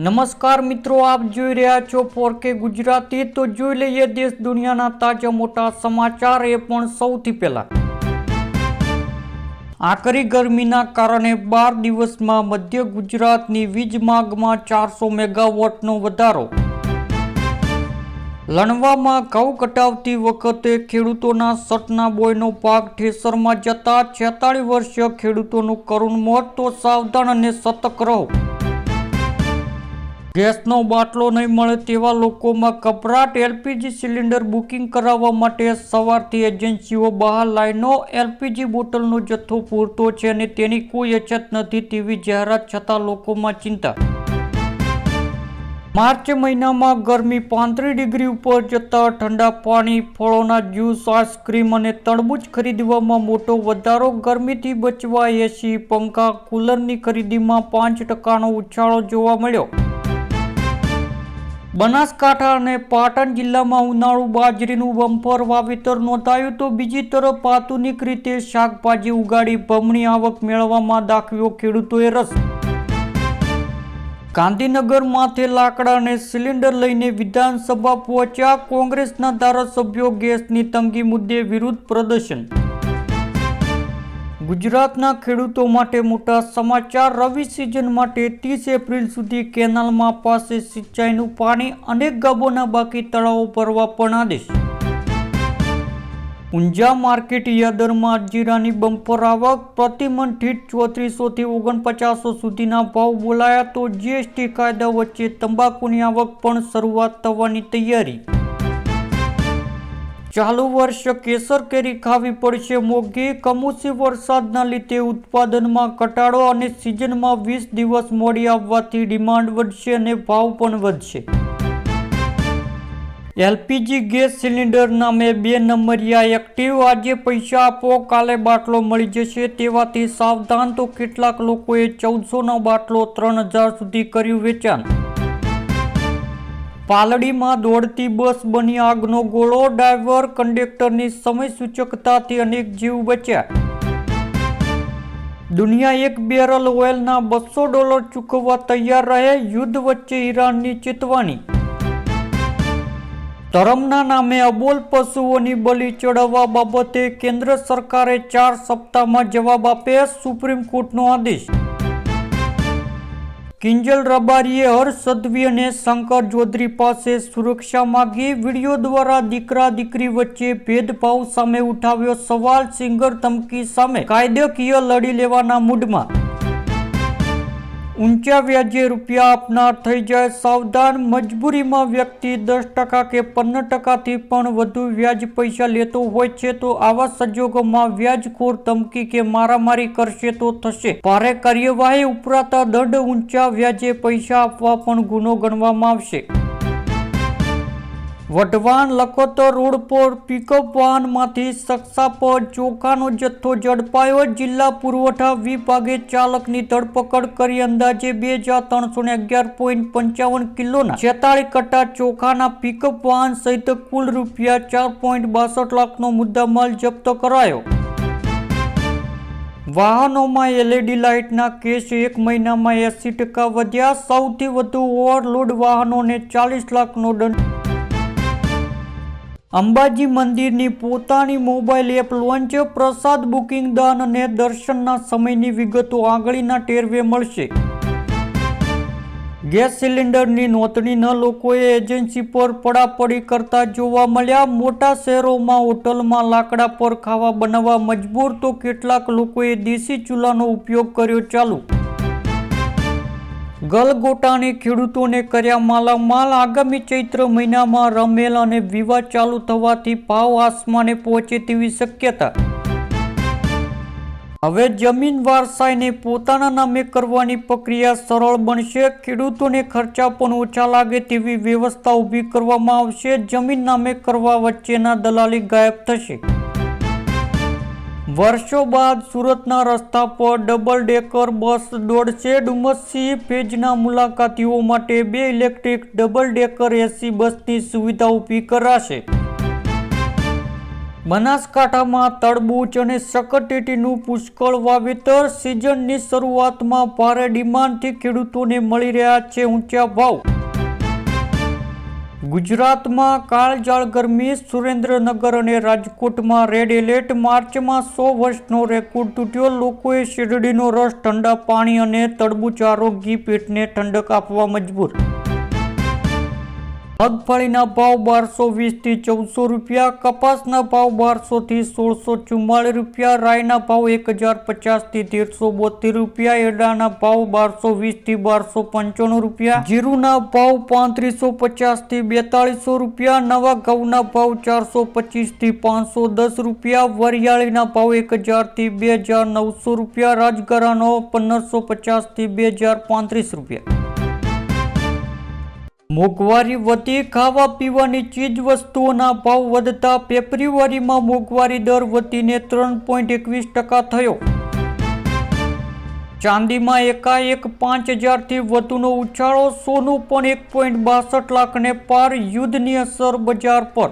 નમસ્કાર મિત્રો, આપ જોઈ રહ્યા છો 4K ગુજરાતી। તો જોઈ લઈએ દેશ દુનિયાના તાજા મોટા સમાચાર, એ પણ સૌથી પહેલા। આકરી ગરમીના કારણે 12 દિવસમાં મધ્ય ગુજરાતની વીજ માંગમાં 400 મેગાવોટનો વધારો। લણવામાં ઘઉં કટાવતી વખતે ખેડૂતોના સટના બોયનો ભાગ ઠેસરમાં જતા 46 વર્ષીય ખેડૂતોનું કરુણ મોત। તો સાવધાન અને સતર્ક રહો। ગેસનો બાટલો નહીં મળે તેવા લોકોમાં ગભરાટ। એલપીજી સિલિન્ડર બુકિંગ કરાવવા માટે સવારથી એજન્સીઓ બહાર લાઈનો। એલપીજી બોટલનો જથ્થો પૂરતો છે અને તેની કોઈ અછત નથી તેવી જાહેરાત છતાં લોકોમાં ચિંતા। માર્ચ મહિનામાં ગરમી 35 ડિગ્રી ઉપર જતા ઠંડા પાણી, ફળોના જ્યુસ, આઈસ્ક્રીમ અને તરબૂચ ખરીદવામાં મોટો વધારો। ગરમીથી બચવા એસી, પંખા, કુલરની ખરીદીમાં 5% ઉછાળો જોવા મળ્યો। બનાસકાંઠા અને પાટણ જિલ્લામાં ઉનાળુ બાજરીનું બમ્પર વાવેતર નોંધાયું। તો બીજી તરફ આધુનિક રીતે શાકભાજી ઉગાડી બમણી આવક મેળવવામાં દાખવ્યો ખેડૂતોએ રસ। ગાંધીનગર માથે લાકડા અને સિલિન્ડર લઈને વિધાનસભા પહોંચ્યા। કોંગ્રેસના ધારાસભ્યો ગેસની તંગી મુદ્દે વિરોધ પ્રદર્શન। ગુજરાતના ખેડૂતો માટે મોટા સમાચાર। રવિ સિઝન માટે 30 એપ્રિલ સુધી કેનાલમાં અપાશે સિંચાઈનું પાણી। અનેક ગામોના બાકી તળાવો ભરવા પણ આદેશ। ઊંઝા માર્કેટ યાર્ડમાં જીરાની બમ્પર આવક। પ્રતિમણ દીઠ 3400 થી 4900 સુધીના ભાવ બોલાયા। તો જીએસટી કાયદા વચ્ચે તંબાકુની આવક પણ શરૂઆત થવાની તૈયારી। ચાલુ વર્ષ કેસર કેરી ખાવી પડશે મોંઘી। કમોસમી વરસાદના લીધે ઉત્પાદનમાં ઘટાડો અને સિઝનમાં 20 દિવસ મોડી આવવાથી ડિમાન્ડ વધશે અને ભાવ પણ વધશે। એલપીજી ગેસ સિલિન્ડર નામે 2 નંબરિયા એક્ટિવ। આજે પૈસા આપો, કાલે બાટલો મળી જશે તેવાથી સાવધાન। તો કેટલાક લોકોએ 1400નો બાટલો 3000 સુધી કર્યું વેચાણ। પાલડીમાં દોડતી બસ બની આગનો ગોળો। ડ્રાઈવર કંડક્ટરની સમય સૂચકતાથી અનેક જીવ બચ્યા। દુનિયા એક બેરલ ઓઇલના $200 ચૂકવવા તૈયાર રહે। યુદ્ધ વચ્ચે ઈરાનની ચેતવણી। ધર્મના નામે અબોલ પશુઓની બલિ ચડાવવા બાબતે કેન્દ્ર સરકારે 4 સપ્તાહમાં જવાબ આપે, સુપ્રીમ કોર્ટનો આદેશ। કિંજલ રબારીએ હર્ષ સંઘવી અને શંકર ચૌધરી પાસે સુરક્ષા માગી। વિડીયો દ્વારા દીકરા દીકરી વચ્ચે ભેદભાવ સામે ઉઠાવ્યો સવાલ। સિંગર ધમકી સામે કાયદાકીય લડી લેવાના મૂડમાં। ઊંચા વ્યાજે રૂપિયા આપનાર થઈ જાય સાવધાન। મજબૂરીમાં વ્યક્તિ 10% કે 15%થી પણ વધુ વ્યાજ પૈસા લેતો હોય છે। તો આવા સંજોગોમાં વ્યાજખોર ધમકી કે મારામારી કરશે તો થશે ભારે કાર્યવાહી। ઉપરાતા દંડ। ઊંચા વ્યાજે પૈસા આપવા પણ ગુનો ગણવામાં આવશે। વઢવાણ લખોદર રોડ પર પિકઅપ વાહનમાંથી શંકાસ્પદ ચોખાનો જથ્થો ઝડપાયો। જિલ્લા પુરવઠા વિભાગે ચાલકની ધરપકડ કરી અંદાજે 2311.55 કિલોના 46 કટ્ટા ચોખાના પિકઅપ વાહન સહિત કુલ રૂપિયા 4.62 લાખનો મુદ્દામાલ જપ્ત કરાયો। વાહનોમાં એલઈડી લાઇટના કેસ 1 મહિનામાં 80% વધ્યા। સૌથી વધુ ઓવરલોડ વાહનોને 40 લાખનો દંડ। અંબાજી મંદિરની પોતાની મોબાઈલ એપ લોન્ચ। પ્રસાદ બુકિંગ, દાન અને દર્શનના સમયની વિગતો આંગળીના ટેરવે મળશે। ગેસ સિલિન્ડરની નોંધણી ન લોકોએ એજન્સી પર પડાપડી કરતા જોવા મળ્યા। મોટા શહેરોમાં હોટલમાં લાકડા પર ખાવા બનાવવા મજબૂર। તો કેટલાક લોકોએ દેશી ચૂલાનો ઉપયોગ કર્યો ચાલુ। ગલગોટાને ખેડૂતોને કર્યા માલામાલ। આગામી ચૈત્ર મહિનામાં રમેલ અને વિવાહ ચાલુ થવાથી ભાવ આસમાને પહોંચે તેવી શક્યતા। હવે જમીન વારસાઈને પોતાના નામે કરવાની પ્રક્રિયા સરળ બનશે। ખેડૂતોને ખર્ચા પણ ઓછા લાગે તેવી વ્યવસ્થા ઊભી કરવામાં આવશે। જમીન નામે કરવા વચ્ચેના દલાલી ગાયબ થશે। વર્ષો બાદ સુરતના રસ્તા પર ડબલ ડેકર બસ દોડશે। ડુમસી ફેજના મુલાકાતીઓ માટે 2 ઇલેક્ટ્રિક ડબલ ડેકર એસી બસની સુવિધા ઊભી કરાશે। બનાસકાંઠામાં તરબૂચ અને શક્કરટેટીનું પુષ્કળ વાવેતર. સિઝનની શરૂઆતમાં ભારે ડિમાન્ડથી ખેડૂતોને મળી રહ્યા છે ઊંચા ભાવ. ગુજરાતમાં કાળઝાળ ગરમી. સુરેન્દ્રનગર અને રાજકોટમાં રેડ એલર્ટ. માર્ચમાં 100 વર્ષનો રેકોર્ડ તૂટ્યો. લોકોએ શેરડીનો રસ, ઠંડા પાણી અને તરબૂચ આરોગી પેટને ઠંડક આપવા મજબૂર. મગફળીના ભાવ 1220 થી 1400 રૂપિયા. કપાસના ભાવ 1200 થી 1644 રૂપિયા. રાઈના ભાવ 1050 થી 1372 રૂપિયા. એરડાના ભાવ 1220 થી 1295 રૂપિયા. જીરુના ભાવ 3550 થી 4200 રૂપિયા. નવા ઘઉંના ભાવ 425 થી 510 રૂપિયા. વરિયાળીના ભાવ 1000 થી 2900 રૂપિયા. રાજગરાનો 1550 થી 2035 રૂપિયા. મોંઘવારી વધી. ખાવા પીવાની ચીજ વસ્તુઓના ભાવ વધતા ફેબ્રુઆરીમાં મોંઘવારી દર વધીને 3.21% થયો. ચાંદીમાં એકાએક 5000 થી વધુનો ઉછાળો. સોનું પણ 1.62 લાખને પાર. યુદ્ધની અસર બજાર પર.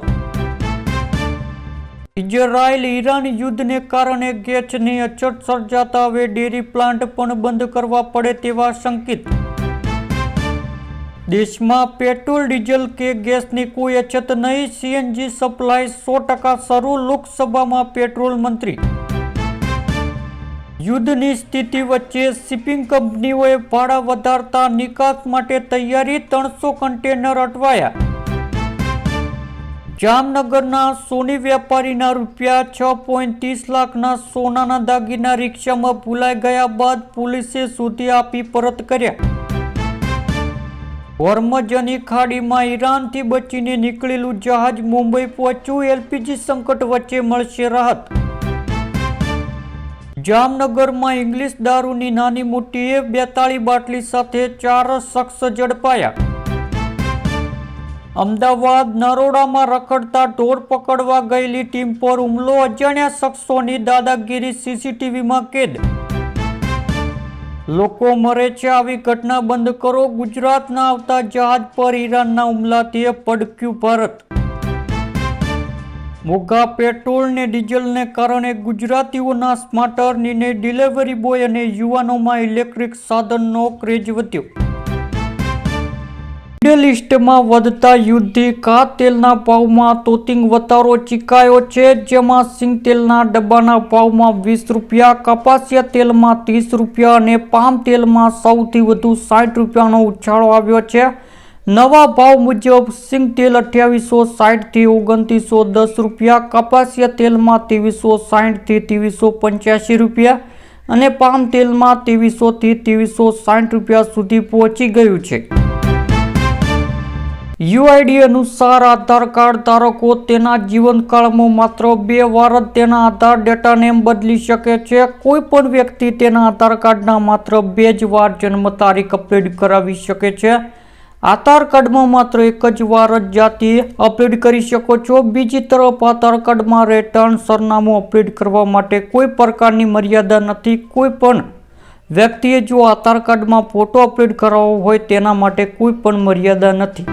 ઇઝરાયલ ઈરાન યુદ્ધને કારણે ગેસની અછત સર્જાતા હવે ડેરી પ્લાન્ટ પણ બંધ કરવા પડે તેવા સંકેત. દેશમાં પેટ્રોલ, ડીઝલ કે ગેસની કોઈ અછત નહીં. સીએનજી સપ્લાય 100% શરૂ. લોકસભામાં પેટ્રોલ મંત્રી. યુદ્ધની સ્થિતિ વચ્ચે શિપિંગ કંપનીઓએ ભાડા વધારતા નિકાસ માટે તૈયારી. 300 કન્ટેનર અટવાયા. જામનગરના સોની વેપારીના રૂપિયા 6.30 લાખના સોનાના દાગીના રિક્ષામાં ભૂલાઈ ગયા બાદ પોલીસે શોધી આપી પરત કર્યા. હોર્મઝની ખાડીમાં ઈરાનથી બચીને નીકળેલું જહાજ મુંબઈ પહોંચ્યું. એલપીજી સંકટ વચ્ચે મળશે રાહત. જામનગરમાં ઇંગ્લિશ દારૂની નાની મોટી 42 બાટલી સાથે 4 શખ્સ ઝડપાયા. અમદાવાદ નરોડામાં રખડતા ઢોર પકડવા ગયેલી ટીમ પર હુમલો. અજાણ્યા શખ્સોની દાદાગીરી સીસીટીવીમાં કેદ. લોકો મરે છે, આવી ઘટના બંધ કરો. ગુજરાતના આવતા જહાજ પર ઈરાનના હુમલાથી ભડક્યું ભારત. મોંઘા પેટ્રોલ ને ડીઝલને કારણે ગુજરાતીઓના સ્માર્ટર નિર્ણય. ડિલિવરી બોય અને યુવાનોમાં ઇલેક્ટ્રિક સાધનનો ક્રેઝ વધ્યો. મિડલ ઈસ્ટમાં વધતા યુદ્ધથી ખાદ્ય તેલના ભાવમાં તોતિંગ વધારો ચીકાયો છે, જેમાં સિંગ તેલના ડબ્બાના ભાવમાં 20 રૂપિયા, કપાસિયા તેલમાં 30 રૂપિયા અને પામ તેલમાં સૌથી વધુ 60 રૂપિયાનો ઉછાળો આવ્યો છે. નવા ભાવ મુજબ સિંગ તેલ 2860 થી 2910 રૂપિયા, કપાસિયા તેલમાં 2360 થી 2385 રૂપિયા અને પામ તેલમાં 2300 થી 2360 રૂપિયા સુધી પહોંચી ગયું છે. યુઆઈડી અનુસાર આધાર કાર્ડ ધારકો તેના જીવનકાળમાં માત્ર 2 વાર જ તેના આધાર ડેટાને બદલી શકે છે. કોઈ પણ વ્યક્તિ તેના આધાર કાર્ડના માત્ર 2 જ વાર જન્મ તારીખ અપડેટ કરાવી શકે છે. આધાર કાર્ડમાં માત્ર 1 જ વાર જ જાતિ અપડેટ કરી શકો છો. બીજી તરફ આધાર કાર્ડમાં રહેઠાણ સરનામું અપડેટ કરવા માટે કોઈ પ્રકારની મર્યાદા નથી. કોઈ પણ વ્યક્તિએ જો આધાર કાર્ડમાં ફોટો અપડેટ કરાવવો હોય તેના માટે કોઈ પણ મર્યાદા નથી.